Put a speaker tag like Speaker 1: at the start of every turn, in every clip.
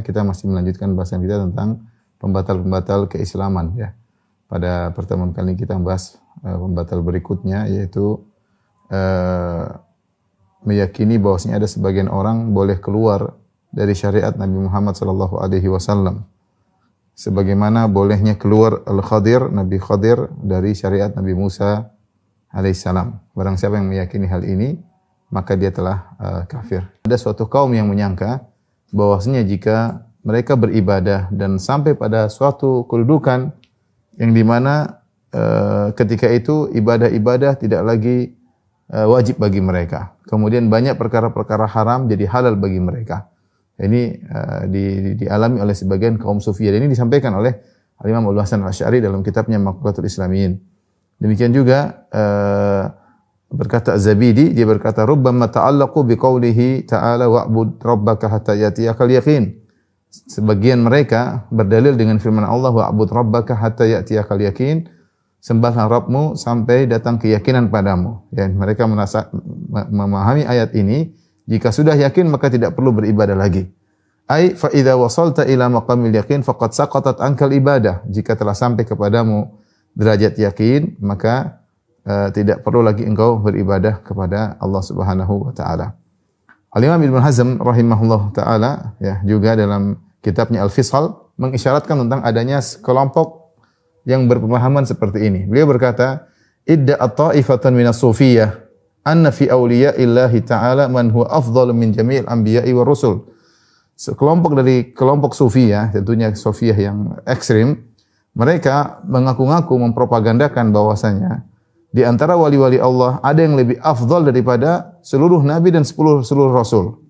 Speaker 1: Kita masih melanjutkan bahasan kita tentang pembatal-pembatal keislaman ya. Pada pertemuan kali ini kita membahas pembatal berikutnya, yaitu meyakini bahwasanya ada sebagian orang boleh keluar dari syariat Nabi Muhammad sallallahu alaihi wasallam. Sebagaimana bolehnya keluar Nabi Khadir dari syariat Nabi Musa alaihissalam. Barang siapa yang meyakini hal ini, maka dia telah kafir. Ada suatu kaum yang menyangka bahwasanya jika mereka beribadah dan sampai pada suatu kedudukan yang dimana ketika itu ibadah-ibadah tidak lagi wajib bagi mereka. Kemudian banyak perkara-perkara haram jadi halal bagi mereka. Ini dialami oleh sebagian kaum Sufi. Dan ini disampaikan oleh Imam Abdul Hasan Al-Asy'ari dalam kitabnya Maqalatul Islamiyin. Demikian juga berkata Az-Zabidi, dia berkata rubbama ta'allaqu biqaulihi ta'ala wa'bud rabbaka hatta ya'tiyakal yaqin. Sebagian mereka berdalil dengan firman Allah wa'bud rabbaka hatta ya'tiyakal yaqin. Sembahlah Rabbmu sampai datang keyakinan padamu. Ya, mereka memahami ayat ini, jika sudah yakin maka tidak perlu beribadah lagi. Ai fa idza wasalta ila maqamil yaqin faqad saqatat ankal ibadah. Jika telah sampai kepadamu derajat yakin, maka tidak perlu lagi engkau beribadah kepada Allah Subhanahu wa taala. Al-Imam Ibnu Hazm rahimahullah taala ya juga dalam kitabnya Al-Fisal mengisyaratkan tentang adanya kelompok yang berpemahaman seperti ini. Beliau berkata, idda at-ta'ifatan minas sufiyah anna fi awliya'illahi ta'ala man huwa afdhalu min jami'il anbiya'i war rusul. Sekelompok dari kelompok sufiyah, tentunya sufiyah yang ekstrim, mereka mengaku-ngaku mempropagandakan bahwasanya di antara wali-wali Allah ada yang lebih afdal daripada seluruh nabi dan seluruh rasul.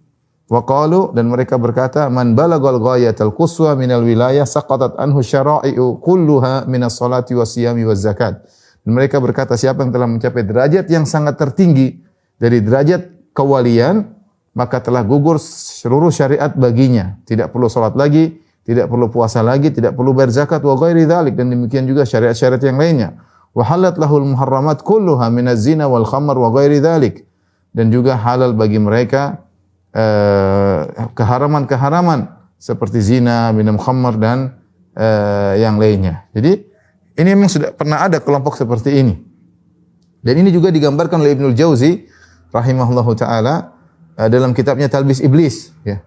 Speaker 1: Wa qalu, dan mereka berkata, man balagal ghayatal quswa minal wilayah saqatat anhu syara'i'u kulluha minas salati wasiyami waz zakat. Dan mereka berkata, siapa yang telah mencapai derajat yang sangat tertinggi dari derajat kewalian, maka telah gugur seluruh syariat baginya. Tidak perlu salat lagi, tidak perlu puasa lagi, tidak perlu bayar zakat wa ghairi dzalik, dan demikian juga syariat-syariat yang lainnya. Wa halat lahul muharramat kulluha minaz zina wal khamr wa ghairi dzalik. Dan juga halal bagi mereka keharaman-keharaman seperti zina, minum khamr dan yang lainnya. Jadi ini memang sudah pernah ada kelompok seperti ini. Dan ini juga digambarkan oleh Ibnul Jauzi rahimahullahu taala dalam kitabnya Talbis Iblis ya.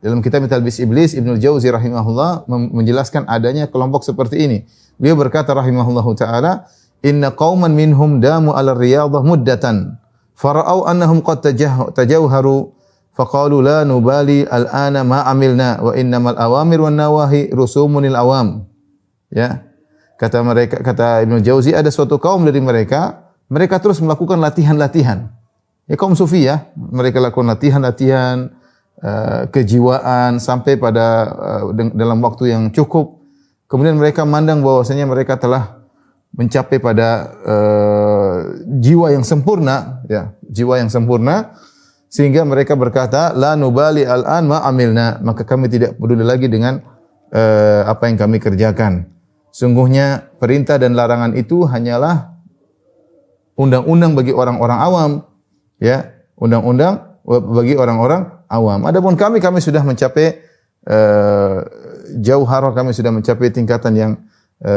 Speaker 1: Dalam kitab Talbis Iblis, Ibnul Jauzi rahimahullah menjelaskan adanya kelompok seperti ini. Beliau berkata rahimahullahu taala, "Inna qauman minhum damu 'ala riyadhah muddatan, fara'au annahum qad tajawharu, faqalu la nubali al-ana ma 'amilna wa innamal awamir wan nawahi rusumunil awam." Ya. Kata Ibnu Jauzi, ada suatu kaum dari mereka terus melakukan latihan-latihan. Ya, kaum sufi ya, mereka lakukan latihan-latihan kejiwaan sampai pada dalam waktu yang cukup. Kemudian mereka memandang bahwasanya mereka telah mencapai pada jiwa yang sempurna, ya, jiwa yang sempurna, sehingga mereka berkata, la nubali al-an ma amilna, maka kami tidak peduli lagi dengan apa yang kami kerjakan. Sungguhnya perintah dan larangan itu hanyalah undang-undang bagi orang-orang awam, ya, undang-undang bagi orang-orang awam. Adapun kami sudah mencapai jauhar, kami sudah mencapai tingkatan yang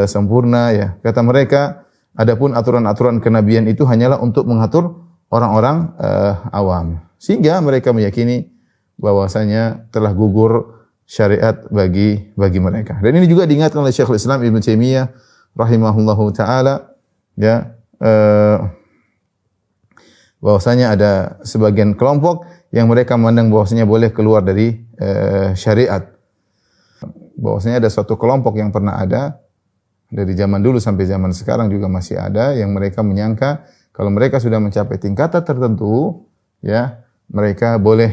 Speaker 1: sempurna, ya. Kata mereka, adapun aturan-aturan kenabian itu hanyalah untuk mengatur orang-orang awam. Sehingga mereka meyakini bahwasanya telah gugur syariat bagi mereka. Dan ini juga diingatkan oleh Syekhul Islam Ibnu Taimiyah rahimahullahu taala, ya, bahwasanya ada sebagian kelompok yang mereka memandang bahwasanya boleh keluar dari syariat. Bahwasanya ada suatu kelompok yang pernah ada dari zaman dulu sampai zaman sekarang juga masih ada, yang mereka menyangka kalau mereka sudah mencapai tingkatan tertentu, ya, mereka boleh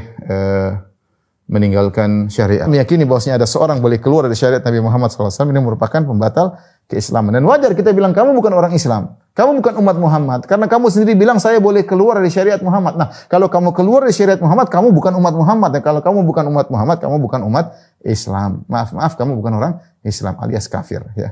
Speaker 1: meninggalkan syariat. Meyakini bahwasanya ada seorang boleh keluar dari syariat Nabi Muhammad SAW, ini merupakan pembatal keislaman. Dan wajar kita bilang, kamu bukan orang Islam, kamu bukan umat Muhammad, karena kamu sendiri bilang saya boleh keluar dari syariat Muhammad. Nah, kalau kamu keluar dari syariat Muhammad, kamu bukan umat Muhammad. Dan kalau kamu bukan umat Muhammad, kamu bukan umat Islam. Maaf, kamu bukan orang Islam alias kafir, ya.